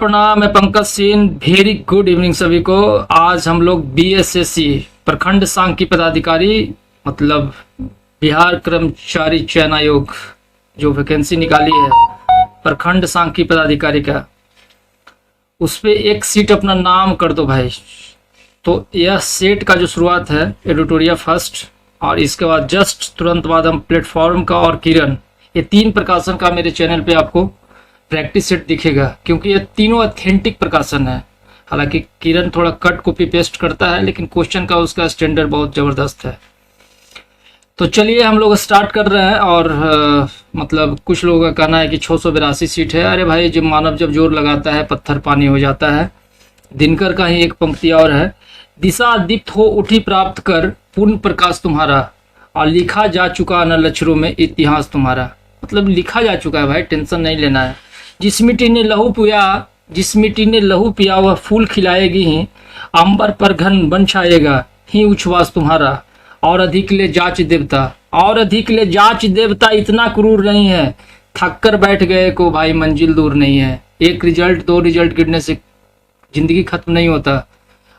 प्रणाम, मैं Pankaj Singh. Very good evening सभी को। आज हम लोग बीएसएससी प्रखंड सांख्यिकी पदाधिकारी मतलब बिहार कर्मचारी चयन आयोग जो वैकेंसी निकाली है प्रखंड सांख्यिकी पदाधिकारी का, उस पर एक सीट अपना नाम कर दो भाई। तो यह सेट का जो शुरुआत है एडिटोरिया फर्स्ट, और इसके बाद जस्ट तुरंत बाद हम प्लेटफॉर्म का और किरण, ये तीन प्रकाशन का मेरे चैनल पे आपको प्रैक्टिस सेट दिखेगा, क्योंकि ये तीनों ऑथेंटिक प्रकाशन है। हालांकि किरण थोड़ा कट कॉपी पेस्ट करता है, लेकिन क्वेश्चन का उसका स्टैंडर्ड बहुत ज़बरदस्त है। तो चलिए हम लोग स्टार्ट कर रहे हैं। और मतलब कुछ लोगों का कहना है कि 682 सीट है। अरे भाई, जब मानव जब जोर लगाता है पत्थर पानी हो जाता है। दिनकर का ही एक पंक्ति और है, दिशा दीप्त हो उठी प्राप्त कर पूर्ण प्रकाश तुम्हारा, और लिखा जा चुका न लक्षरों में इतिहास तुम्हारा। मतलब लिखा जा चुका है भाई, टेंशन नहीं लेना है। जिस मिट्टी ने लहू पिया वह फूल खिलाएगी ही, अंबर पर घन बन छाएगा ही उच्छ्वास तुम्हारा। और अधिक ले जांच देवता इतना क्रूर नहीं है, थक कर बैठ गए को भाई मंजिल दूर नहीं है। एक रिजल्ट दो रिजल्ट गिरने से जिंदगी खत्म नहीं होता।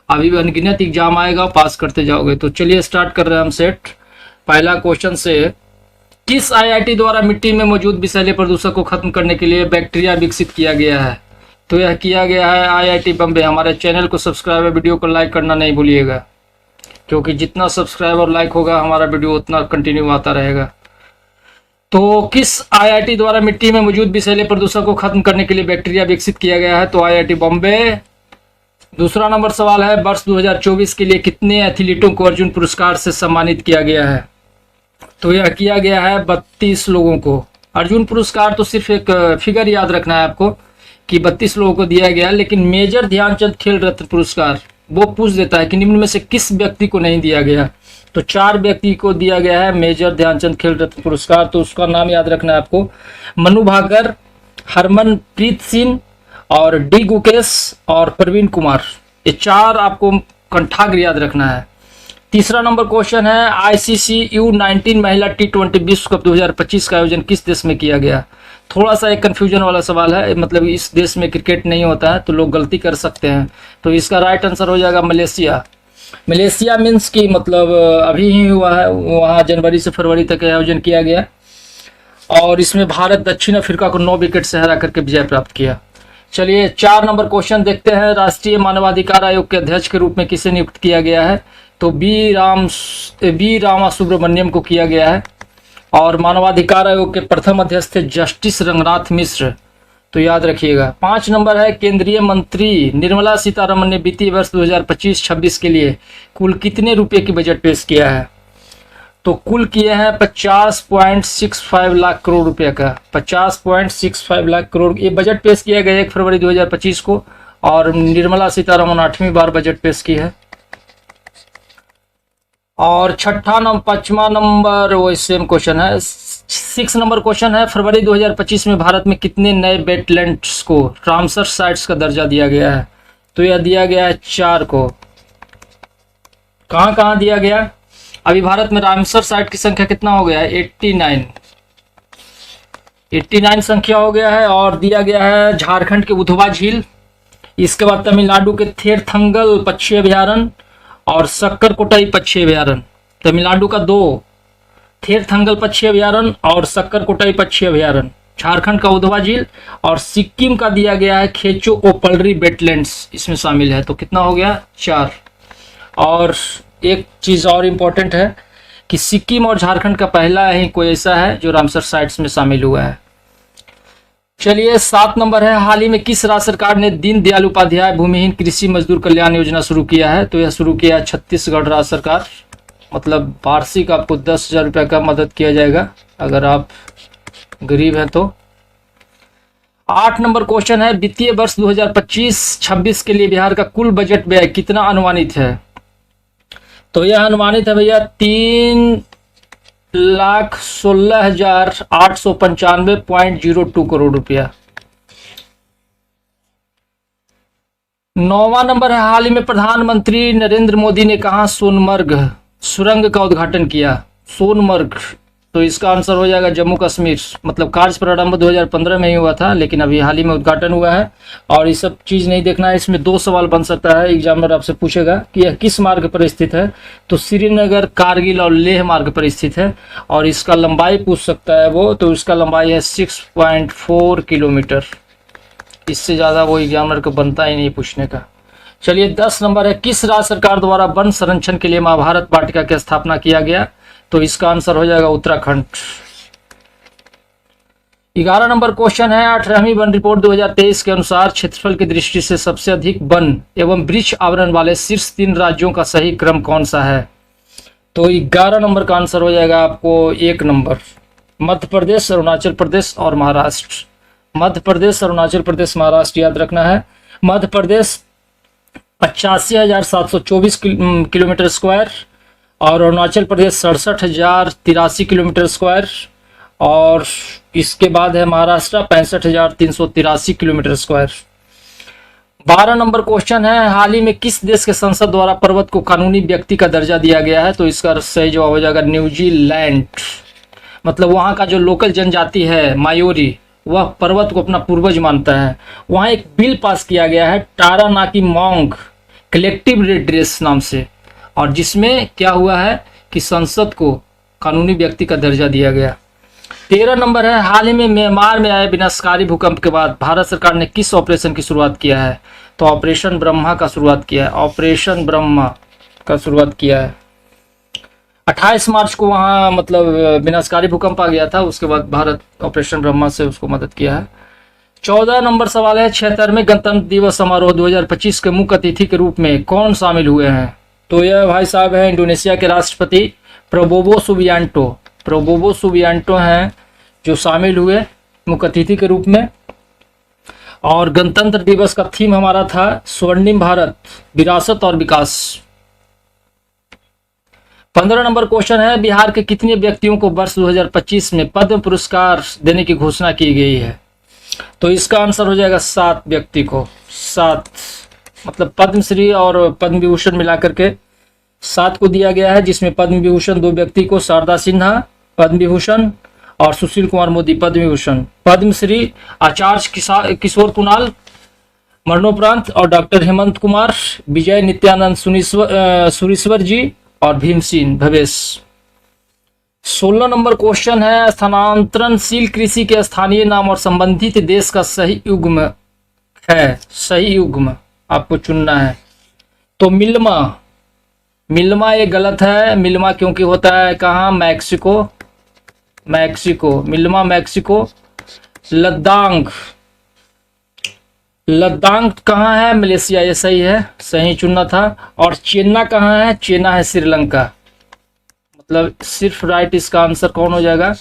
अभी भी अनगिनत एग्जाम आएगा, पास करते जाओगे। तो चलिए स्टार्ट कर रहे हैं हम सेट। पहला क्वेश्चन से, किस आईआईटी द्वारा मिट्टी में मौजूद विषैले प्रदूषक को खत्म करने के लिए बैक्टीरिया विकसित किया गया है? तो यह किया गया है आईआईटी बम्बे। हमारे चैनल को सब्सक्राइब और वीडियो को लाइक करना नहीं भूलिएगा, क्योंकि जितना सब्सक्राइब और लाइक होगा हमारा वीडियो उतना कंटिन्यू आता रहेगा। तो किस आईआईटी द्वारा मिट्टी में मौजूद विषैले प्रदूषक को खत्म करने के लिए बैक्टीरिया विकसित किया गया है? तो आईआईटी बॉम्बे। दूसरा नंबर सवाल है, वर्ष 2024 के लिए कितने एथलीटों को अर्जुन पुरस्कार से सम्मानित किया गया है? तो यह किया गया है 32 लोगों को। अर्जुन पुरस्कार तो सिर्फ एक फिगर याद रखना है आपको कि 32 लोगों को दिया गया है, लेकिन मेजर ध्यानचंद खेल रत्न पुरस्कार वो पूछ देता है कि निम्न में से किस व्यक्ति को नहीं दिया गया। तो 4 व्यक्ति को दिया गया है मेजर ध्यानचंद खेल रत्न पुरस्कार। तो उसका नाम याद रखना है आपको, मनु भाकर, हरमनप्रीत सिंह और डी गुकेश और प्रवीण कुमार। ये 4 आपको कंठाग्र याद रखना है। तीसरा नंबर क्वेश्चन है, आईसीसी U19 महिला T20 विश्व कप 2025 का आयोजन किस देश में किया गया? थोड़ा सा एक कंफ्यूजन वाला सवाल है, मतलब इस देश में क्रिकेट नहीं होता है तो लोग गलती कर सकते हैं। तो इसका राइट आंसर हो जाएगा मलेशिया। मलेशिया मीन्स की मतलब अभी ही हुआ है, वहाँ जनवरी से फरवरी तक आयोजन किया गया, और इसमें भारत दक्षिण अफ्रीका को 9 विकेट से हरा करके विजय प्राप्त किया। चलिए 4 नंबर क्वेश्चन देखते हैं। राष्ट्रीय मानवाधिकार आयोग के अध्यक्ष के रूप में किसे नियुक्त किया गया है? तो बी रामा सुब्रमण्यम को किया गया है। और मानवाधिकार आयोग के प्रथम अध्यक्ष थे जस्टिस रंगनाथ मिश्र। तो याद रखिएगा। 5 नंबर है, केंद्रीय मंत्री निर्मला सीतारमण ने वित्तीय वर्ष 2025-26 के लिए कुल कितने रुपए की बजट पेश किया है? तो कुल किए हैं 50.65 लाख करोड़ रुपए का। 50.65 लाख करोड़ ये बजट पेश किया गया 1 फरवरी 2025 को, और निर्मला सीतारमण 8वीं बार बजट पेश की है। और 5वां नंबर वही सेम क्वेश्चन है। 6 नंबर क्वेश्चन है, फरवरी 2025 में भारत में कितने नए वेटलैंड्स को रामसर साइट्स का दर्जा दिया गया है? तो यह दिया गया है 4 को। कहाँ कहाँ दिया गया? अभी भारत में रामसर साइट की संख्या कितना हो गया है? 89 संख्या हो गया है। और दिया गया है झारखंड के उधवा झील, इसके बाद तमिलनाडु के थेरथंगल पक्षी अभ्यारण्य और सक्करकोटई पक्षी अभ्यारण्य। तमिलनाडु का 2 थेरथंगल पक्षी अभ्यारण्य और सक्करकोटई पक्षी अभ्यारण्य, झारखंड का उधवा झील, और सिक्किम का दिया गया है खेचो ओपलरी वेटलैंड्स, इसमें शामिल है। तो कितना हो गया? 4। और एक चीज और इम्पोर्टेंट है कि सिक्किम और झारखंड का पहला ही कोई ऐसा है जो रामसर साइट्स में शामिल हुआ है। चलिए 7 नंबर है, हाल ही में किस राज्य सरकार ने दीनदयाल उपाध्याय भूमिहीन कृषि मजदूर कल्याण योजना शुरू किया है? तो यह शुरू किया है छत्तीसगढ़ राज्य सरकार। मतलब वार्षिक आपको 10,000 रुपये का मदद किया जाएगा अगर आप गरीब हैं तो। 8 नंबर क्वेश्चन है, वित्तीय वर्ष 2025-26 के लिए बिहार का कुल बजट व्यय कितना अनुमानित है? तो यह अनुमानित है भैया 3,16,895.02 करोड़ रुपया। 9वां नंबर है, हाल ही में प्रधानमंत्री नरेंद्र मोदी ने कहा सोनमर्ग सुरंग का उद्घाटन किया? सोनमर्ग तो इसका आंसर हो जाएगा जम्मू कश्मीर। मतलब कार्य प्रारंभ 2015 में ही हुआ था, लेकिन अभी हाल ही में उद्घाटन हुआ है। और ये सब चीज़ नहीं देखना है, इसमें 2 सवाल बन सकता है। एग्जामिनर आपसे पूछेगा कि यह किस मार्ग पर स्थित है, तो श्रीनगर, कारगिल और लेह मार्ग पर स्थित है। और इसका लंबाई पूछ सकता है वो, तो इसका लंबाई है 6.4 किलोमीटर। इससे ज़्यादा वो एग्जामिनर को बनता ही नहीं पूछने का। चलिए 10 नंबर है, किस राज्य सरकार द्वारा वन संरक्षण के लिए महाभारत वाटिका की स्थापना किया गया, तो इसका आंसर हो जाएगा उत्तराखंड। 11 नंबर क्वेश्चन है, 18वीं वन रिपोर्ट 2023 के अनुसार क्षेत्रफल की दृष्टि से सबसे अधिक वन एवं वृक्ष आवरण वाले शीर्ष 3 राज्यों का सही क्रम कौन सा है, तो 11 नंबर का आंसर हो जाएगा आपको 1 नंबर, मध्य प्रदेश, अरुणाचल प्रदेश और महाराष्ट्र। मध्य प्रदेश, अरुणाचल प्रदेश, महाराष्ट्र याद रखना है। मध्य प्रदेश 85,724 किलोमीटर स्क्वायर और अरुणाचल प्रदेश 67,083 किलोमीटर स्क्वायर, और इसके बाद है Maharashtra 65,383 kilometre square. 12 number question है, हाल ही में किस देश के संसद द्वारा पर्वत को कानूनी व्यक्ति का दर्जा दिया गया है, तो इसका सही जवाब हो जाएगा न्यूजीलैंड। मतलब वहाँ का जो लोकल जनजाति है मायोरी, वह पर्वत को अपना पूर्वज मानता है। वहाँ एक बिल पास किया गया है तारानाकी मोंग कलेक्टिव रेड्रेस नाम से, और जिसमें क्या हुआ है कि संसद को कानूनी व्यक्ति का दर्जा दिया गया। 13 नंबर है, हाल ही में म्यांमार में आए विनाशकारी भूकंप के बाद भारत सरकार ने किस ऑपरेशन की शुरुआत किया है, तो ऑपरेशन ब्रह्मा का शुरुआत किया है। ऑपरेशन ब्रह्मा का शुरुआत किया है। 28 मार्च को वहाँ मतलब विनाशकारी भूकंप आ गया था, उसके बाद भारत ऑपरेशन ब्रह्मा से उसको मदद किया है। 14 नंबर सवाल है, 76वें गणतंत्र दिवस समारोह 2025 के मुख्य अतिथि के रूप में कौन शामिल हुए हैं, तो यह भाई साहब है इंडोनेशिया के राष्ट्रपति प्रबोवो सुबियांटो। प्रबोवो सुबियांटो हैं जो शामिल हुए मुख्य अतिथि के रूप में। और गणतंत्र दिवस का थीम हमारा था स्वर्णिम भारत, विरासत और विकास। 15 नंबर क्वेश्चन है, बिहार के कितने व्यक्तियों को वर्ष 2025 में पद्म पुरस्कार देने की घोषणा की गई है, तो इसका आंसर हो जाएगा 7 व्यक्ति को। 7 मतलब पद्मश्री और पद्म विभूषण मिलाकर के 7 को दिया गया है, जिसमें पद्म विभूषण 2 व्यक्ति को, शारदा सिन्हा पद्म विभूषण और सुशील कुमार मोदी पद्म विभूषण। पद्मश्री आचार्य किशोर कुणाल मरणोपरांत और डॉक्टर हेमंत कुमार, विजय नित्यानंद सुरीश्वर जी और भीमसेन भवेश। 16 नंबर क्वेश्चन है, स्थानांतरणशील कृषि के स्थानीय नाम और संबंधित देश का सही युग्म है। सही युग्म आपको चुनना है, तो मिल्मा। मिल्मा ये गलत है। मिल्मा क्योंकि होता है कहाँ, Mexico. Mexico, Milma Mexico. Ladakh, Ladakh कहाँ है, मलेशिया, ये सही है, सही चुनना था। और चेन्ना कहाँ है, चेन्ना है श्रीलंका। मतलब सिर्फ राइट इसका आंसर कौन हो जाएगा,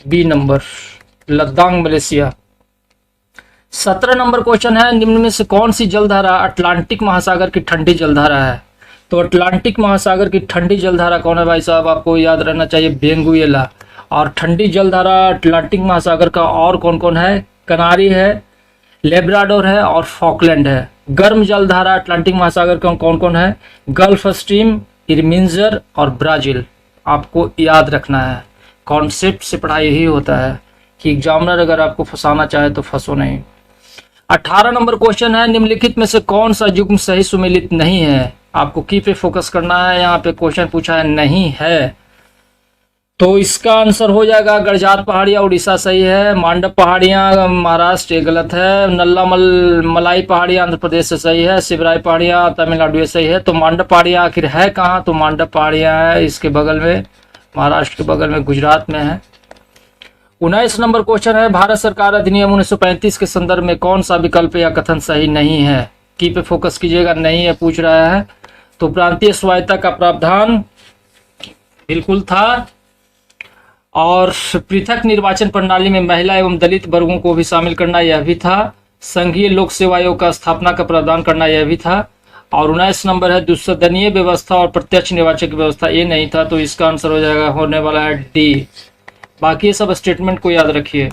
B number, Ladakh Malaysia. 17 number question है, निम्न में से कौन सी जलधारा अटलांटिक महासागर की ठंडी जलधारा है, तो अटलांटिक महासागर की ठंडी जलधारा कौन है भाई साहब, आपको याद रहना चाहिए, वेनेजुएला। और ठंडी जलधारा अटलांटिक महासागर का और कौन कौन है, कनारी है, लेब्राडोर है और फॉकलैंड है। गर्म जलधारा अटलांटिक महासागर का कौन कौन है, गल्फ स्ट्रीम, इरमिंजर और ब्राजील। आपको याद रखना है, कॉन्सेप्ट से पढ़ाई ही होता है कि एग्जामिनर अगर आपको फंसाना चाहे तो फंसो नहीं। 18 नंबर क्वेश्चन है, निम्नलिखित में से कौन सा युग्म सही सुमेलित नहीं है, आपको की पे फोकस करना है। यहाँ पे क्वेश्चन पूछा है नहीं है, तो इसका आंसर हो जाएगा गड़जात पहाड़ियाँ उड़ीसा सही है, मांडव पहाड़ियाँ महाराष्ट्र ये गलत है, नल्ला मलाई पहाड़ियाँ आंध्र प्रदेश से सही है, शिवराय पहाड़ियाँ तमिलनाडु सही है। तो मांडव पहाड़ियाँ आखिर है कहाँ, तो मांडव पहाड़ियाँ है इसके बगल में, महाराष्ट्र के बगल में, गुजरात में है। 19 नंबर क्वेश्चन है, भारत सरकार अधिनियम 1935 के संदर्भ में कौन सा विकल्प या कथन सही नहीं है, की पे फोकस कीजिएगा, नहीं है पूछ रहा है। तो प्रांतीय स्वायत्तता का प्रावधान बिल्कुल था, और पृथक निर्वाचन प्रणाली में महिला एवं दलित वर्गों को भी शामिल करना यह भी था। संघीय लोक सेवा आयोग का स्थापना का प्रावधान करना यह भी था। और 19 नंबर है, द्विसदनीय व्यवस्था और प्रत्यक्ष निर्वाचन की व्यवस्था, ये नहीं था, तो इसका आंसर हो जाएगा होने वाला है डी। बाकी ये सब स्टेटमेंट को याद रखिए।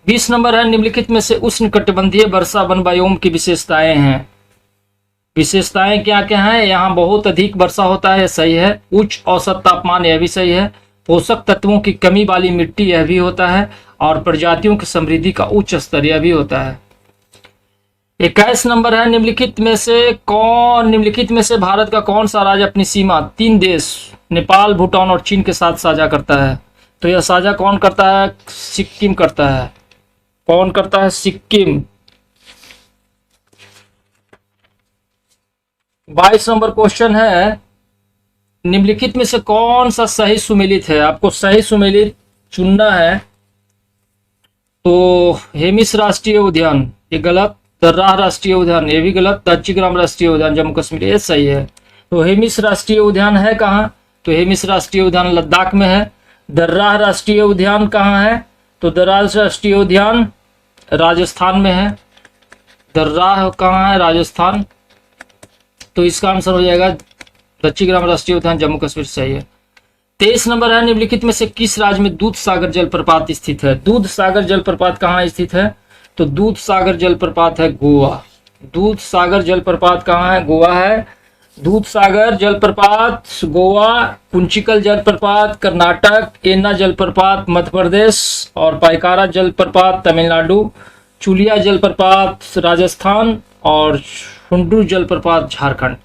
20 नंबर है, निम्नलिखित में से उष्णकटिबंधीय वर्षा वन बायोम की विशेषताएं हैं। विशेषताएं क्या क्या हैं? यहाँ बहुत अधिक वर्षा होता है, सही है। उच्च औसत तापमान, यह भी सही है। पोषक तत्वों की कमी वाली मिट्टी, यह भी होता है। और प्रजातियों की समृद्धि का उच्च स्तर, यह भी होता है। 21 नंबर है, निम्नलिखित में से भारत का कौन सा राज्य अपनी सीमा 3 देश नेपाल, भूटान और चीन के साथ साझा करता है? तो यह साझा कौन करता है? सिक्किम करता है। कौन करता है? सिक्किम। 22 नंबर क्वेश्चन है, निम्नलिखित में से कौन सा सही सुमेलित है? आपको सही सुमेलित चुनना है। तो हेमिस राष्ट्रीय उद्यान, ये गलत। दर्राह राष्ट्रीय उद्यान, ये भी गलत। दच्चीग्राम राष्ट्रीय उद्यान जम्मू कश्मीर, ये सही है। तो हेमिस राष्ट्रीय उद्यान है कहाँ? तो हेमिस राष्ट्रीय उद्यान लद्दाख में है। दर्राह राष्ट्रीय उद्यान कहाँ है? तो दर्राह राष्ट्रीय उद्यान राजस्थान में है। दर्राह कहाँ है? राजस्थान। तो इसका आंसर हो जाएगा दच्चीग्राम राष्ट्रीय उद्यान जम्मू कश्मीर, सही है। 23 नंबर है, निम्नलिखित में से किस राज्य में दूध सागर जलप्रपात स्थित है? दूध सागर जलप्रपात कहाँ स्थित है? तो दूध सागर जलप्रपात है गोवा। दूध सागर जलप्रपात कहाँ है? गोवा है। दूध सागर जलप्रपात गोवा, कुंचिकल जलप्रपात कर्नाटक, एन्ना जलप्रपात मध्य प्रदेश और पाइकारा जलप्रपात तमिलनाडु, चुलिया जलप्रपात राजस्थान और हुंडू जलप्रपात झारखंड।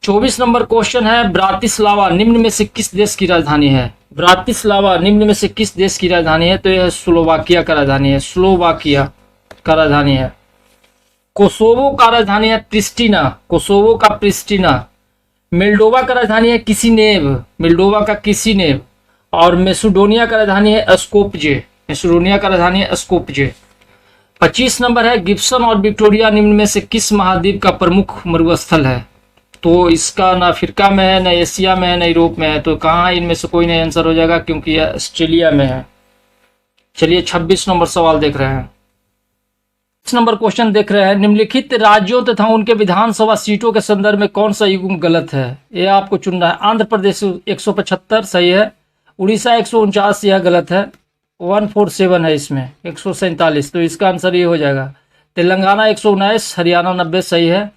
24 नंबर क्वेश्चन है, ब्रातिस्लावा निम्न में से किस देश की राजधानी है? ब्रातिस्लावा निम्न में से किस देश की राजधानी है? तो यह स्लोवाकिया का राजधानी है। स्लोवाकिया का राजधानी है। कोसोवो का राजधानी है प्रिस्टिना। कोसोवो का प्रिस्टिना। मोल्डोवा का राजधानी है किसिनेव। मोल्डोवा का किसिनेव। और मैसेडोनिया का राजधानी है स्कोपजे। मैसेडोनिया का राजधानी है स्कोपजे। 25 नंबर है, गिब्सन और विक्टोरिया निम्न में से किस महाद्वीप का प्रमुख मरुस्थल है? तो इसका ना अफ्रीका में है, ना एशिया में है, ना यूरोप में है। तो कहाँ इनमें से कोई नहीं आंसर हो जाएगा, क्योंकि यह ऑस्ट्रेलिया में है। चलिए 26 नंबर सवाल देख रहे हैं। 26 नंबर क्वेश्चन देख रहे हैं, निम्नलिखित राज्यों तथा उनके विधानसभा सीटों के संदर्भ में कौन सा युग्म गलत है? ये आपको चुनना है। आंध्र प्रदेश 175 सही है। उड़ीसा 149, यह गलत है। 147 है इसमें, 147, तो इसका आंसर ये हो जाएगा। तेलंगाना 119, हरियाणा 90 सही है।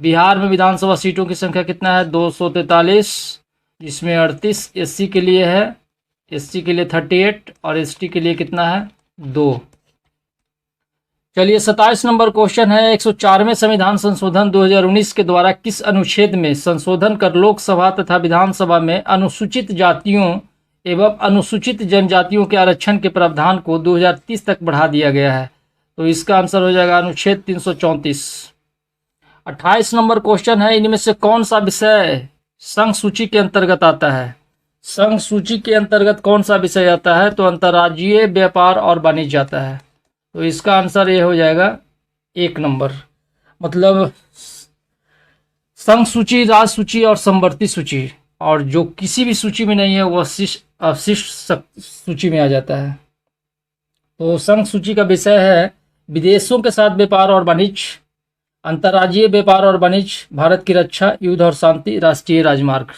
बिहार में विधानसभा सीटों की संख्या कितना है? 243, जिसमें 38 एससी के लिए है, एससी के लिए 38 और एसटी के लिए कितना है? 2। चलिए 27 नंबर क्वेश्चन है, 104वें संविधान संशोधन 2019 के द्वारा किस अनुच्छेद में संशोधन कर लोकसभा तथा विधानसभा में अनुसूचित जातियों एवं अनुसूचित जनजातियों के आरक्षण के प्रावधान को 2030 तक बढ़ा दिया गया है? तो इसका आंसर हो जाएगा अनुच्छेद 334। 28 नंबर क्वेश्चन है, इनमें से कौन सा विषय संघ सूची के अंतर्गत आता है? संघ सूची के अंतर्गत कौन सा विषय आता है? तो अंतर्राज्यीय व्यापार और वाणिज्य आता है। तो इसका आंसर ये हो जाएगा 1 नंबर। मतलब संघ सूची, राज्य सूची और समवर्ती सूची, और जो किसी भी सूची में नहीं है वो अवशिष्ट सूची में आ जाता है। तो संघ सूची का विषय है विदेशों के साथ व्यापार और वाणिज्य, अंतर्राज्यीय व्यापार और वाणिज्य, भारत की रक्षा, युद्ध और शांति, राष्ट्रीय राजमार्ग।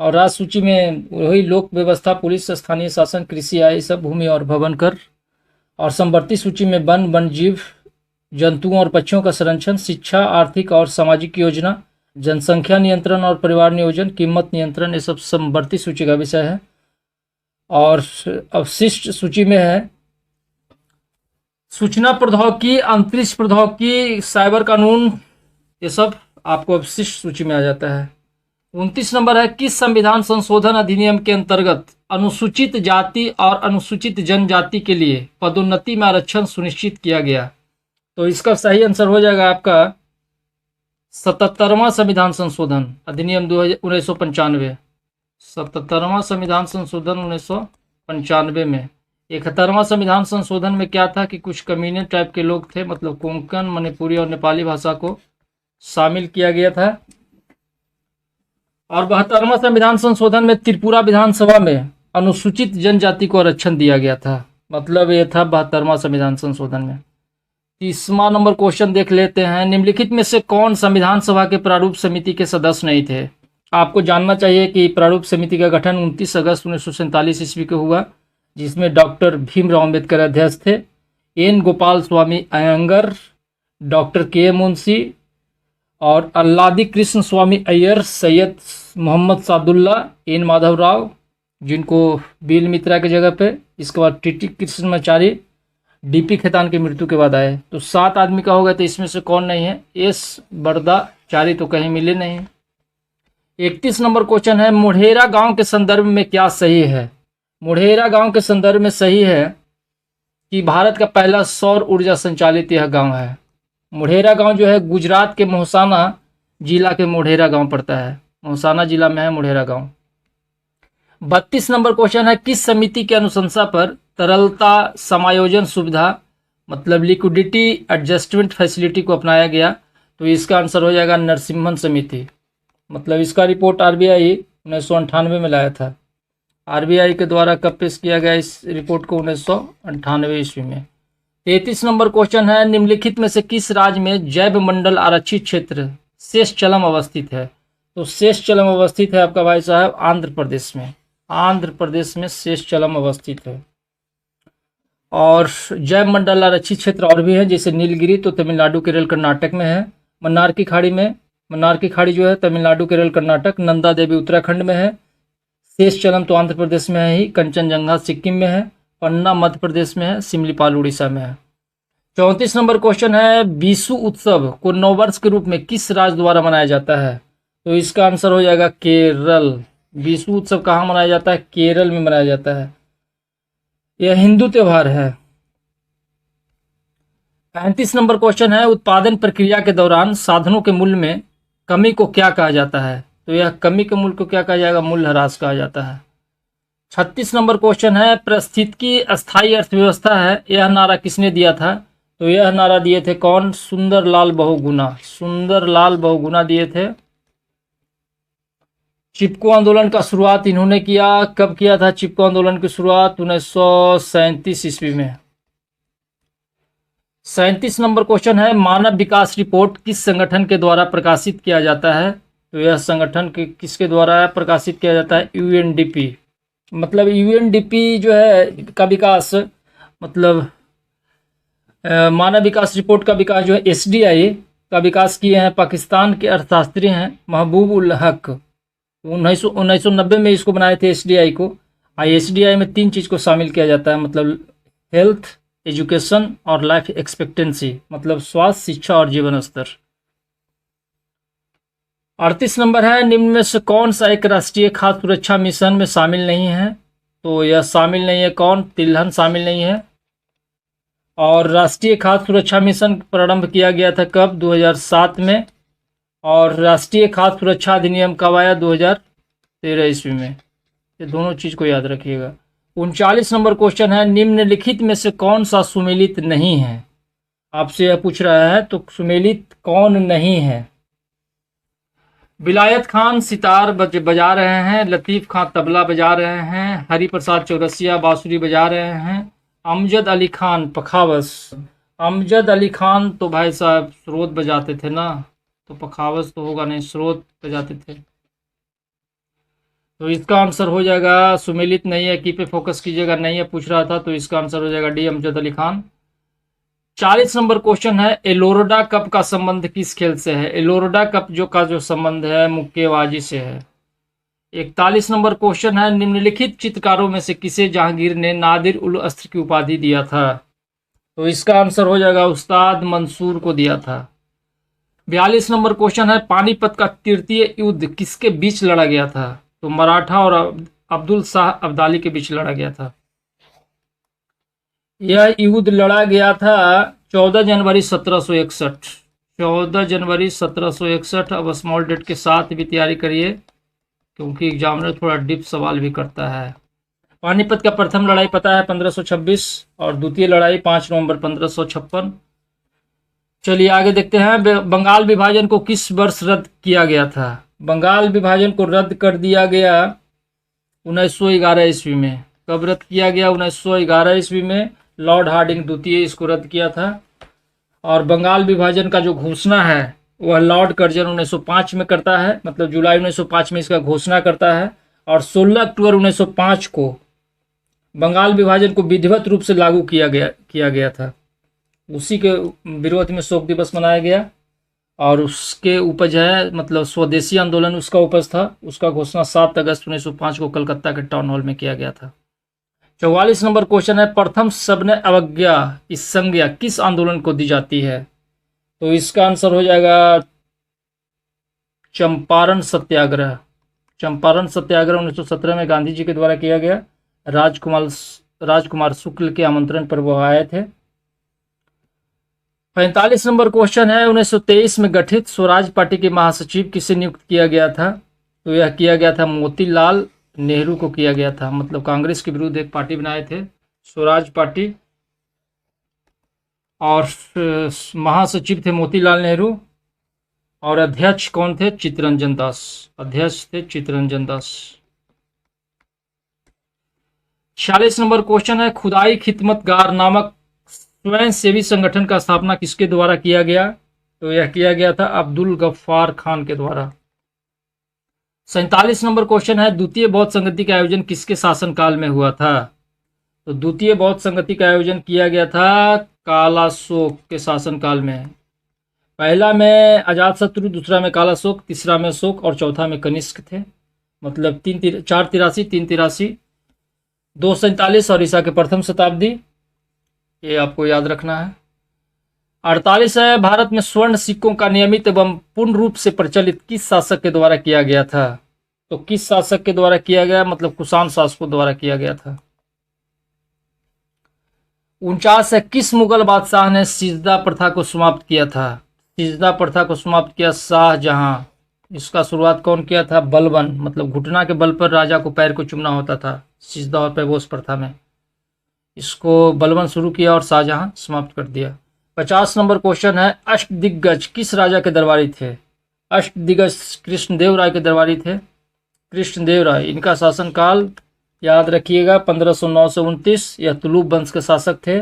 और राज्य सूची में वही लोक व्यवस्था, पुलिस, स्थानीय शासन, कृषि, आय, सब, भूमि और भवन कर। और समवर्ती सूची में वन, वन जीव, जंतुओं और पक्षियों का संरक्षण, शिक्षा, आर्थिक और सामाजिक योजना, जनसंख्या नियंत्रण और परिवार नियोजन, कीमत नियंत्रण, ये सब समवर्ती सूची का विषय है। और अवशिष्ट सूची में है सूचना प्रौद्योगिकी, अंतरिक्ष प्रौद्योगिकी, साइबर कानून, ये सब आपको अवशिष्ट सूची में आ जाता है। 29 नंबर है, किस संविधान संशोधन अधिनियम के अंतर्गत अनुसूचित जाति और अनुसूचित जनजाति के लिए पदोन्नति में आरक्षण सुनिश्चित किया गया? तो इसका सही आंसर हो जाएगा आपका 77वां संविधान संशोधन अधिनियम 1995। 77वां संविधान संशोधन 1995 में। 71वां संविधान संशोधन में क्या था कि कुछ कम्युनिटी टाइप के लोग थे, मतलब कोंकण, मणिपुरी और नेपाली भाषा को शामिल किया गया था। और 72वां संविधान संशोधन में त्रिपुरा विधानसभा में अनुसूचित जनजाति को आरक्षण दिया गया था। मतलब ये था 72वां संविधान संशोधन में। 30वां नंबर क्वेश्चन देख लेते हैं, निम्नलिखित में से कौन संविधान सभा के प्रारूप समिति के सदस्य नहीं थे? आपको जानना चाहिए कि प्रारूप समिति का गठन 29 अगस्त 1947 ईस्वी को हुआ, जिसमें डॉक्टर भीमराव अम्बेडकर अध्यक्ष थे, एन गोपाल स्वामी अयंगर, डॉक्टर के मुंशी, और अल्लादी कृष्ण स्वामी अय्यर, सैयद मोहम्मद सादुल्ला, एन माधव राव, जिनको बील मित्रा की जगह पे, इसके बाद टीटी कृष्णमाचारी, डीपी खेतान की मृत्यु के बाद आए। तो 7 आदमी का हो गया, तो इसमें से कौन नहीं है? एस बरदाचारी तो कहीं मिले नहीं। 31 नंबर क्वेश्चन है, मोढेरा गांव के संदर्भ में क्या सही है? मोढेरा गांव के संदर्भ में सही है कि भारत का पहला सौर ऊर्जा संचालित यह गांव है। मोढेरा गांव जो है गुजरात के मोहसाना जिला के मोढेरा गांव पड़ता है, मोहसाना जिला में है मोढेरा गांव। 32 नंबर क्वेश्चन है, किस समिति की अनुशंसा पर तरलता समायोजन सुविधा मतलब लिक्विडिटी एडजस्टमेंट फैसिलिटी को अपनाया गया? तो इसका आंसर हो जाएगा नरसिम्हन समिति। मतलब इसका रिपोर्ट आरबीआई 1998 में लाया था। आरबीआई के द्वारा कब पेश किया गया इस रिपोर्ट को? 1998 ईस्वी में। 33 नंबर क्वेश्चन है, निम्नलिखित में से किस राज्य में जैव मंडल आरक्षित क्षेत्र शेषचलम अवस्थित है? तो शेषचलम अवस्थित है आपका भाई साहब आंध्र प्रदेश में। आंध्र प्रदेश में शेषचलम अवस्थित है। और जैव मंडल आरक्षित क्षेत्र और भी है, जैसे नीलगिरी तो तमिलनाडु, केरल, कर्नाटक में है। मन्नार की खाड़ी में, मन्नार की खाड़ी जो है तमिलनाडु, केरल, कर्नाटक। नंदा देवी उत्तराखंड में है। शेषचलम तो आंध्र प्रदेश में है ही। कंचनजंगा सिक्किम में है। पन्ना मध्य प्रदेश में है। सिमलीपाल उड़ीसा में है। 34 नंबर क्वेश्चन है, बीसू उत्सव को नववर्ष के रूप में किस राज्य द्वारा मनाया जाता है? तो इसका आंसर हो जाएगा केरल। बीसू उत्सव कहाँ मनाया जाता है? केरल में मनाया जाता है। यह हिंदू त्योहार है। 35 नंबर क्वेश्चन है, उत्पादन प्रक्रिया के दौरान साधनों के मूल्य में कमी को क्या कहा जाता है? तो यह कमी के मूल्य को क्या कहा जाएगा? मूल्य ह्रास कहा जाता है। 36 नंबर क्वेश्चन है, पारिस्थितिकी अस्थायी अर्थव्यवस्था है, यह नारा किसने दिया था? तो यह नारा दिए थे कौन? सुंदरलाल बहुगुणा। सुंदरलाल बहुगुणा दिए थे। चिपको आंदोलन का शुरुआत इन्होंने किया। कब किया था चिपको आंदोलन की शुरुआत? 1937 ईस्वी में। 37 नंबर क्वेश्चन है, मानव विकास रिपोर्ट किस संगठन के द्वारा प्रकाशित किया जाता है? तो यह संगठन किसके द्वारा प्रकाशित किया जाता है? यूएनडीपी। मतलब यूएनडीपी जो है का विकास मतलब मानव विकास रिपोर्ट का विकास जो है एसडीआई का विकास किए हैं पाकिस्तान के अर्थशास्त्री हैं महबूब उल हक। 1990 में इसको बनाए थे एसडीआई को। एसडीआई में 3 चीज़ को शामिल किया जाता है, मतलब हेल्थ, एजुकेशन और लाइफ एक्सपेक्टेंसी, मतलब स्वास्थ्य, शिक्षा और जीवन स्तर। 38 नंबर है, निम्न में से कौन सा एक राष्ट्रीय खाद्य सुरक्षा मिशन में शामिल नहीं है? तो यह शामिल नहीं है कौन? तिलहन शामिल नहीं है। और राष्ट्रीय खाद्य सुरक्षा मिशन प्रारंभ किया गया था कब? 2007 में। और राष्ट्रीय खाद्य सुरक्षा अधिनियम कब आया? 2013 ईस्वी में। ये दोनों चीज़ को याद रखिएगा। 39 नंबर क्वेश्चन है, निम्नलिखित में से कौन सा सुमेलित नहीं है? आपसे यह पूछ रहा है, तो सुमेलित कौन नहीं है? विलायत खान सितार बजा रहे हैं, लतीफ़ खान तबला बजा रहे हैं, हरि प्रसाद चौरसिया बांसुरी बजा रहे हैं, अमजद अली खान पखावज। अमजद अली खान तो भाई साहब स्रोत बजाते थे ना, तो पखावज तो होगा नहीं, स्रोत बजाते थे। तो इसका आंसर हो जाएगा सुमेलित नहीं है, की पे फोकस कीजिएगा, नहीं है पूछ रहा था, तो इसका आंसर हो जाएगा D Amjad Ali Khan. 40 number question है, एलोराडा कप का संबंध किस खेल से है? एलोराडा कप जो संबंध है मुक्केबाजी से है। 41 नंबर क्वेश्चन है, निम्नलिखित चित्रकारों में से किसे जहांगीर ने नादिर उल अस्त्र की उपाधि दिया था? तो इसका आंसर हो जाएगा उस्ताद मंसूर को दिया था। 42 नंबर क्वेश्चन है, पानीपत का तृतीय युद्ध किसके बीच लड़ा गया था? तो मराठा और अब्दुल शाह अब्दाली के बीच लड़ा गया था। यह युद्ध लड़ा गया था 14 जनवरी 1761। 14 जनवरी 1761। अब स्मॉल डेट के साथ भी तैयारी करिए, क्योंकि एग्जामिनर थोड़ा डीप सवाल भी करता है। पानीपत का प्रथम लड़ाई पता है 1526 और द्वितीय लड़ाई 5 नवंबर 1556। चलिए आगे देखते हैं, बंगाल विभाजन को किस वर्ष रद्द किया गया था? बंगाल विभाजन को रद्द कर दिया गया 1911 ईस्वी में। कब रद्द किया गया? 1911 ईस्वी में। लॉर्ड हार्डिंग द्वितीय इसको रद्द किया था। और बंगाल विभाजन का जो घोषणा है वह लॉर्ड कर्जन 1905 में करता है, मतलब जुलाई 1905 में इसका घोषणा करता है। और 16 अक्टूबर 1905 को बंगाल विभाजन को विधिवत रूप से लागू किया गया था। उसी के विरोध में शोक दिवस मनाया गया। और उसके उपज है मतलब स्वदेशी आंदोलन उसका उपज था। उसका घोषणा 7 अगस्त 1905 को कलकत्ता के टाउन हॉल में किया गया था। 44 नंबर क्वेश्चन है, प्रथम सविनय अवज्ञा इस संज्ञा किस आंदोलन को दी जाती है? तो इसका आंसर हो जाएगा चंपारण सत्याग्रह। चंपारण सत्याग्रह 1917 में गांधी जी के द्वारा किया गया। राजकुमार शुक्ल के आमंत्रण पर वो आए थे। 45 नंबर क्वेश्चन है, 1923 में गठित स्वराज पार्टी के महासचिव किसे नियुक्त किया गया था? तो यह किया गया था मोतीलाल नेहरू को किया गया था। मतलब कांग्रेस के विरुद्ध एक पार्टी बनाए थे स्वराज पार्टी, और महासचिव थे मोतीलाल नेहरू, और अध्यक्ष कौन थे? चित्तरंजन दास। अध्यक्ष थे चित्तरंजन दास। 46 नंबर क्वेश्चन है, खुदाई खिदमतगार नामक स्वयं सेवी संगठन का स्थापना किसके द्वारा किया गया? तो यह किया गया था अब्दुल गफ्फार खान के द्वारा। 47 नंबर क्वेश्चन है, द्वितीय बौद्ध संगति का आयोजन किसके शासनकाल में हुआ था? तो द्वितीय बौद्ध संगति का आयोजन किया गया था कालाशोक के शासनकाल में। पहला में अजातशत्रु, दूसरा में कालाशोक, तीसरा में अशोक और चौथा में कनिष्क थे। मतलब 483, 383, 247 और ईसा के प्रथम शताब्दी, ये आपको याद रखना है। 48 है, भारत में स्वर्ण सिक्कों का नियमित एवं पूर्ण रूप से प्रचलित किस शासक के द्वारा किया गया था? तो किस शासक के द्वारा किया गया? मतलब कुषाण शासकों द्वारा किया गया था। 49 है, किस मुगल बादशाह ने सिजदा प्रथा को समाप्त किया था? सिजदा प्रथा को समाप्त किया शाहजहां। इसका शुरुआत कौन किया था? बलबन। मतलब घुटना के बल पर राजा को पैर को चूमना होता था सिजदा और पैबोस प्रथा में। इसको बलबन शुरू किया और शाहजहां समाप्त कर दिया। 50 नंबर क्वेश्चन है, अष्टदिग्गज किस राजा के दरबारी थे? अष्टदिग्गज कृष्णदेव राय के दरबारी थे। कृष्णदेव राय, इनका शासनकाल याद रखिएगा 1509 से 29। यह तुलुप वंश के शासक थे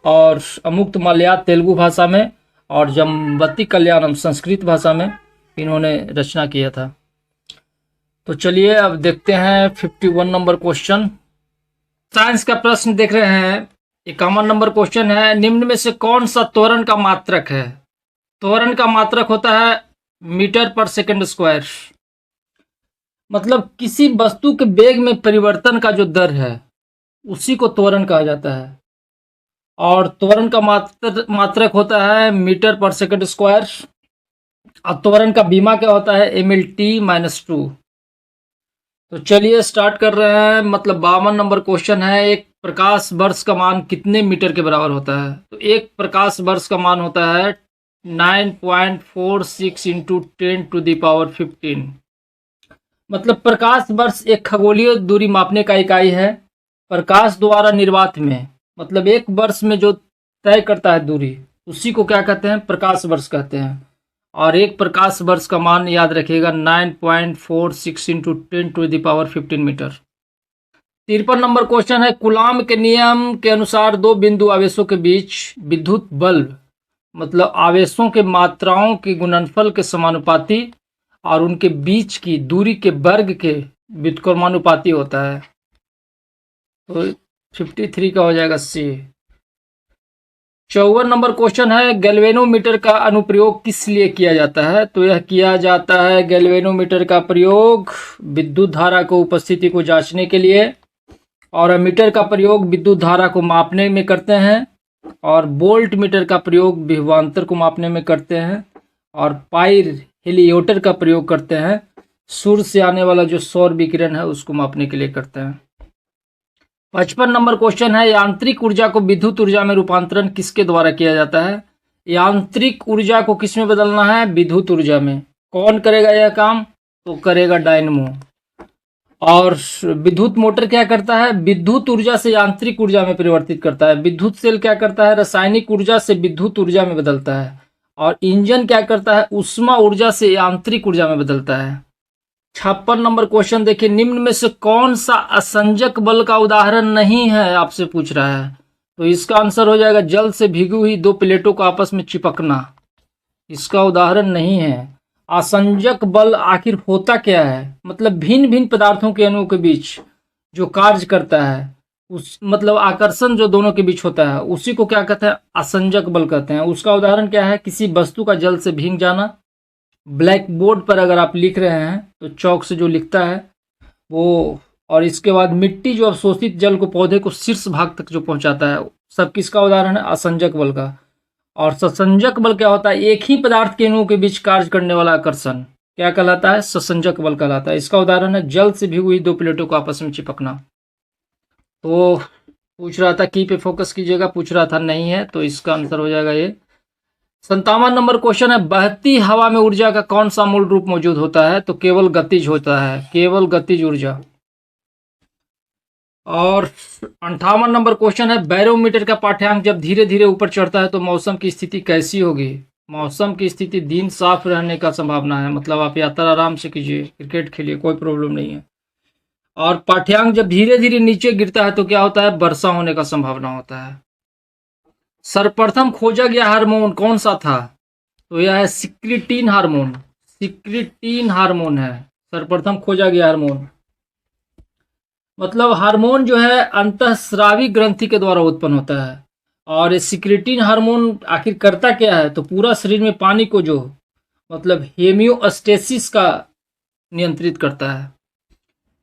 और अमुक्त मलयात तेलुगु भाषा में और जम्बती कल्याणम संस्कृत भाषा में इन्होंने रचना किया था। तो चलिए अब देखते हैं 51 नंबर क्वेश्चन। साइंस का प्रश्न देख रहे हैं। 51 नंबर क्वेश्चन है, निम्न में से कौन सा त्वरण का मात्रक है? त्वरण का मात्रक होता है मीटर पर सेकंड स्क्वायर। मतलब किसी वस्तु के वेग में परिवर्तन का जो दर है उसी को त्वरण कहा जाता है, और त्वरण का मात्रक होता है मीटर पर सेकंड स्क्वायर। और त्वरण का बीमा क्या होता है? mlt-2। तो चलिए स्टार्ट कर रहे हैं। मतलब 52 नंबर क्वेश्चन है, एक प्रकाश वर्ष का मान कितने मीटर के बराबर होता है? तो एक प्रकाश वर्ष का मान होता है 9.46 इंटू 10⁻15। मतलब प्रकाश वर्ष एक खगोलीय दूरी मापने का इकाई है। प्रकाश द्वारा निर्वात में, मतलब एक वर्ष में जो तय करता है दूरी, उसी को क्या कहते हैं? प्रकाश वर्ष कहते हैं। और एक प्रकाश वर्ष का मान याद रखिएगा 9.46 इंटू 10⁻15 मीटर। 53 नंबर क्वेश्चन है, कूलाम के नियम के अनुसार दो बिंदु आवेशों के बीच विद्युत बल, मतलब आवेशों के मात्राओं के गुणनफल के समानुपाती और उनके बीच की दूरी के वर्ग के व्युत्क्रमानुपाती होता है। तो 53 का हो जाएगा सी। 54 नंबर क्वेश्चन है, गैल्वेनोमीटर का अनुप्रयोग किस लिए किया जाता है? तो यह किया जाता है गैल्वेनोमीटर का प्रयोग विद्युत धारा को उपस्थिति को जांचने के लिए, और मीटर का प्रयोग विद्युत धारा को मापने में करते हैं, और वोल्ट मीटर का प्रयोग विभवांतर को मापने में करते हैं, और पाइर हेलियोटर का प्रयोग करते हैं सूर्य से आने वाला जो सौर विकिरण है उसको मापने के लिए करते हैं। 55 नंबर क्वेश्चन है, यांत्रिक ऊर्जा को विद्युत ऊर्जा में रूपांतरण किसके द्वारा किया जाता है? यांत्रिक ऊर्जा को किस में बदलना है? विद्युत ऊर्जा में। कौन करेगा यह काम? तो करेगा डायनमो। और विद्युत मोटर क्या करता है? विद्युत ऊर्जा से यांत्रिक ऊर्जा में परिवर्तित करता है। विद्युत सेल क्या करता है? रासायनिक ऊर्जा से विद्युत ऊर्जा में बदलता है। और इंजन क्या करता है? ऊष्मा ऊर्जा से यांत्रिक ऊर्जा में बदलता है। 56 नंबर क्वेश्चन देखिए, निम्न में से कौन सा असंजक बल का उदाहरण नहीं है? आपसे पूछ रहा है। तो इसका आंसर हो जाएगा जल से भीगी हुई दो प्लेटों को आपस में चिपकना। इसका उदाहरण नहीं है। असंजक बल आखिर होता क्या है? मतलब भिन्न भिन्न पदार्थों के अणुओं के बीच जो कार्य करता है उस मतलब आकर्षण जो दोनों के बीच होता है उसी को क्या कहते हैं, असंजक बल कहते हैं। उसका उदाहरण क्या है, किसी वस्तु का जल से भीग जाना। ब्लैक बोर्ड पर अगर आप लिख रहे हैं तो चौक से जो लिखता है वो, और इसके बाद मिट्टी जो अवशोषित जल को पौधे को शीर्ष भाग तक जो पहुंचाता है, सब किसका उदाहरण है, असंजक बल का। और ससंजक बल क्या होता है, एक ही पदार्थ के अणुओं के बीच कार्य करने वाला आकर्षण क्या कहलाता है, ससंजक बल कहलाता है। इसका उदाहरण है जल से भीगी हुई दो प्लेटों को आपस में चिपकना। तो पूछ रहा था की पे फोकस कीजिएगा, पूछ रहा था नहीं है, तो इसका आंसर हो जाएगा ये। 57 नंबर क्वेश्चन है, बहती हवा में ऊर्जा का कौन सा मूल रूप मौजूद होता है, तो केवल गतिज होता है, केवल गतिज ऊर्जा। और 58 नंबर क्वेश्चन है, बैरोमीटर का पाठ्यांक जब धीरे धीरे ऊपर चढ़ता है तो मौसम की स्थिति कैसी होगी। मौसम की स्थिति दिन साफ रहने का संभावना है, मतलब आप यात्रा आराम से कीजिए, क्रिकेट खेलिए, कोई प्रॉब्लम नहीं है। और पाठ्यांक जब धीरे धीरे नीचे गिरता है तो क्या होता है, वर्षा होने का संभावना होता है। सर्वप्रथम खोजा गया हार्मोन कौन सा था, तो यह है सिक्रिटीन हार्मोन। सिक्रिटीन हार्मोन है सर्वप्रथम खोजा गया हार्मोन। मतलब हार्मोन जो है अंतःस्रावी ग्रंथि के द्वारा उत्पन्न होता है। और सिक्रिटीन हार्मोन आखिर करता क्या है, तो पूरा शरीर में पानी को जो मतलब हेमियोस्टेसिस का नियंत्रित करता है।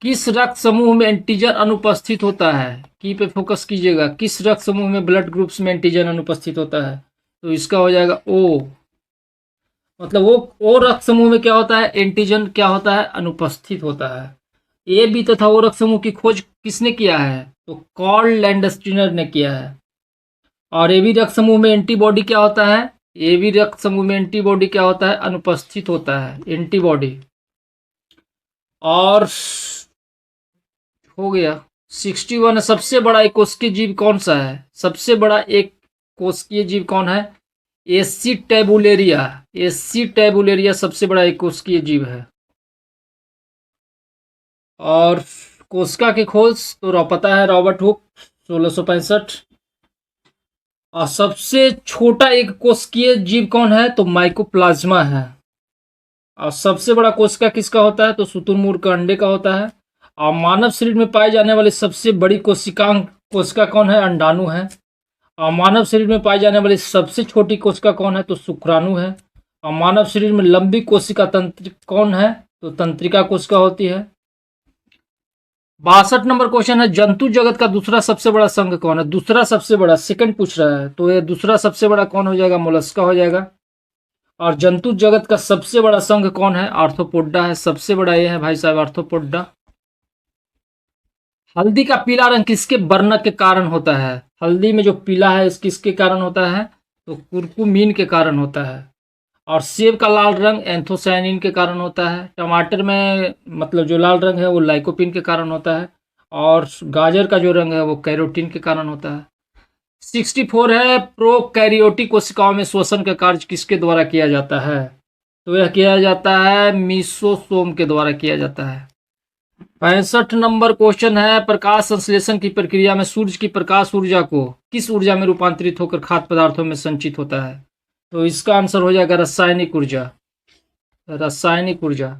किस रक्त समूह में एंटीजन अनुपस्थित होता है, की पे फोकस कीजिएगा, किस रक्त समूह में ब्लड ग्रुप्स में एंटीजन अनुपस्थित होता है, तो इसका हो जाएगा ओ। मतलब वो ओ रक्त समूह में क्या होता है, एंटीजन क्या होता है, अनुपस्थित होता है। ए बी तथा ओ रक्त समूह की खोज किसने किया है, तो कार्ल लैंडस्टीनर ने किया है। और ए बी रक्त समूह में एंटीबॉडी क्या होता है, ए बी रक्त समूह में एंटीबॉडी क्या होता है, अनुपस्थित होता है एंटीबॉडी। और हो गया 61, सबसे बड़ा एक कोशिकीय जीव कौन सा है, सबसे बड़ा एक कोशिकीय जीव कौन है, एसी टेबुलेरिया। एसी टेबुलेरिया सबसे बड़ा एक कोशिकीय जीव है। और कोशिका की खोज तो पता है, रॉबर्ट हुक 1665। और सबसे छोटा एक कोशिकीय जीव कौन है, तो माइकोप्लाज्मा है। और सबसे बड़ा कोशिका किसका होता है, तो शुतुरमुर्ग का अंडे का होता है। और मानव शरीर में पाई जाने वाली सबसे बड़ी कोशिका कौन है, अंडाणु है। और मानव शरीर में पाई जाने वाली सबसे छोटी कोशिका कौन है, तो शुक्राणु है। और मानव शरीर में लंबी कोशिका तंत्र कौन है, तो तंत्रिका कोशिका होती है। 62 नंबर क्वेश्चन है, जंतु जगत का दूसरा सबसे बड़ा संघ कौन है, दूसरा सबसे बड़ा, सेकंड पूछ रहा है, तो ये दूसरा सबसे बड़ा कौन हो जाएगा, मोलस्का हो जाएगा। और जंतु जगत का सबसे बड़ा संघ कौन है, आर्थ्रोपोडा है, सबसे बड़ा ये है भाई साहब आर्थ्रोपोडा। हल्दी का पीला रंग किसके वर्णक के कारण होता है, हल्दी में जो पीला है किसके कारण होता है, तो कुर्कुमीन के कारण होता है। और सेब का लाल रंग एंथोसायनिन के कारण होता है। टमाटर में मतलब जो लाल रंग है वो लाइकोपिन के कारण होता है। और गाजर का जो रंग है वो कैरोटीन के कारण होता है। 64 है, प्रोकैरियोटिक कोशिकाओं में श्वसन का कार्य किसके द्वारा किया जाता है, तो यह किया जाता है मीसोसोम के द्वारा किया जाता है। 65 नंबर क्वेश्चन है, प्रकाश संश्लेषण की प्रक्रिया में सूर्य की प्रकाश ऊर्जा को किस ऊर्जा में रूपांतरित होकर खाद्य पदार्थों में संचित होता है, तो इसका आंसर हो जाएगा रासायनिक ऊर्जा, रासायनिक ऊर्जा।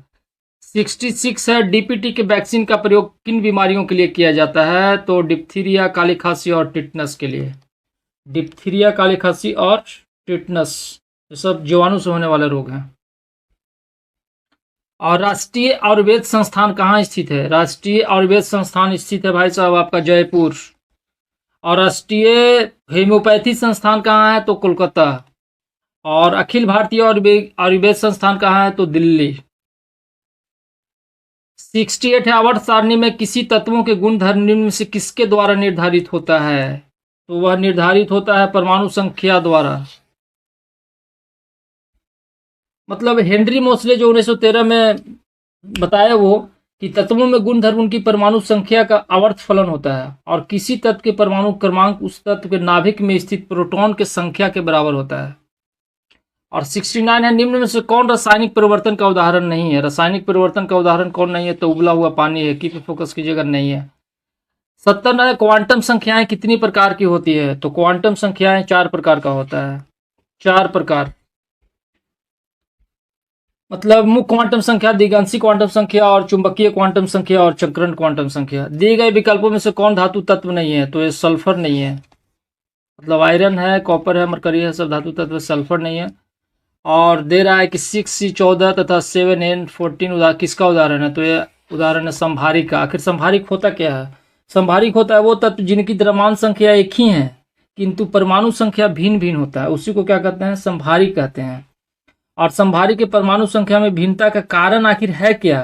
66 है, डीपीटी के वैक्सीन का प्रयोग किन बीमारियों के लिए किया जाता है, तो डिप्थीरिया, काली खांसी और टिटनस के लिए। डिप्थीरिया, काली खांसी और टिटनस ये सब जीवाणु से होने वाले रोग हैं। और राष्ट्रीय आयुर्वेद संस्थान कहाँ स्थित है, राष्ट्रीय आयुर्वेद संस्थान स्थित है भाई साहब आपका जयपुर। और राष्ट्रीय होम्योपैथी संस्थान कहाँ है, तो कोलकाता। और अखिल भारतीय आयुर्वेद संस्थान कहाँ है, तो दिल्ली। 68 है, आवर्त सारणी में किसी तत्वों के गुणधर्म निम्न में से किसके द्वारा निर्धारित होता है, तो वह निर्धारित होता है परमाणु संख्या द्वारा। मतलब हेनरी मोसले जो 1913 में बताया वो कि तत्वों में गुणधर्म उनकी परमाणु संख्या का आवर्त फलन होता है। और किसी तत्व के परमाणु क्रमांक उस तत्व के नाभिक में स्थित प्रोटॉन के संख्या के बराबर होता है। और 69 है, निम्न में से कौन रासायनिक परिवर्तन का उदाहरण नहीं है, रासायनिक परिवर्तन का उदाहरण कौन नहीं है, तो उबला हुआ पानी है, की पे फोकस कीजिएगा, नहीं है। 70 है, क्वांटम संख्याएं कितनी प्रकार की होती है, तो क्वांटम संख्याएं 4 प्रकार का होता है, 4 प्रकार। मतलब मुख्य क्वांटम संख्या, दिगंशी क्वांटम संख्या और चुंबकीय क्वांटम संख्या और चक्रण क्वांटम संख्या। दिए गए विकल्पों में से कौन धातु तत्व नहीं है? तो ये सल्फर नहीं है। मतलब आयरन है, कॉपर है, मरकरी है, सब धातु तत्व, सल्फर नहीं है। और दे रहा है कि 6C14 तथा 7N14 किसका उदाहरण है? तो ये उदाहरण है संभारिक का। आखिर संभारिक होता क्या है? संभारिक होता है वो तत्व जिनकी द्रव्यमान संख्या एक ही है किंतु परमाणु संख्या भिन्न भिन्न होता है, उसी को क्या कहते हैं? संभारिक कहते हैं। और संभारिक के परमाणु संख्या में भिन्नता का कारण आखिर है क्या?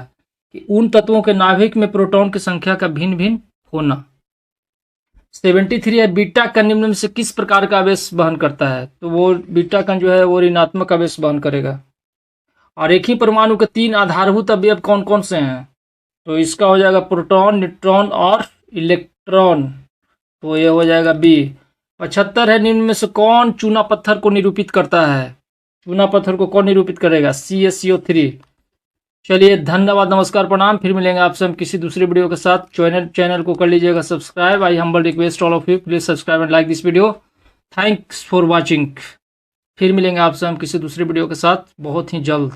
कि उन तत्वों के नाभिक में प्रोटॉन की संख्या का भिन्न भिन्न होना। 73 है, बीटा कण निम्न में से किस प्रकार का आवेश वहन करता है? तो वो बीटा कण जो है वो ऋणात्मक आवेश वहन करेगा। और एक ही परमाणु के 3 आधारभूत अवयव कौन कौन से हैं? तो इसका हो जाएगा प्रोटॉन, न्यूट्रॉन और इलेक्ट्रॉन। तो ये हो जाएगा बी। 75 है, निम्न में से कौन चूना पत्थर को निरूपित करता है? चूना पत्थर को कौन निरूपित करेगा? CaCO3। चलिए, धन्यवाद, नमस्कार, प्रणाम। फिर मिलेंगे आपसे हम किसी दूसरी वीडियो के साथ। चैनल को कर लीजिएगा subscribe. I humble request all of you, please subscribe and like this video. Thanks for watching. फिर मिलेंगे आपसे हम किसी दूसरी वीडियो के साथ बहुत ही जल्द।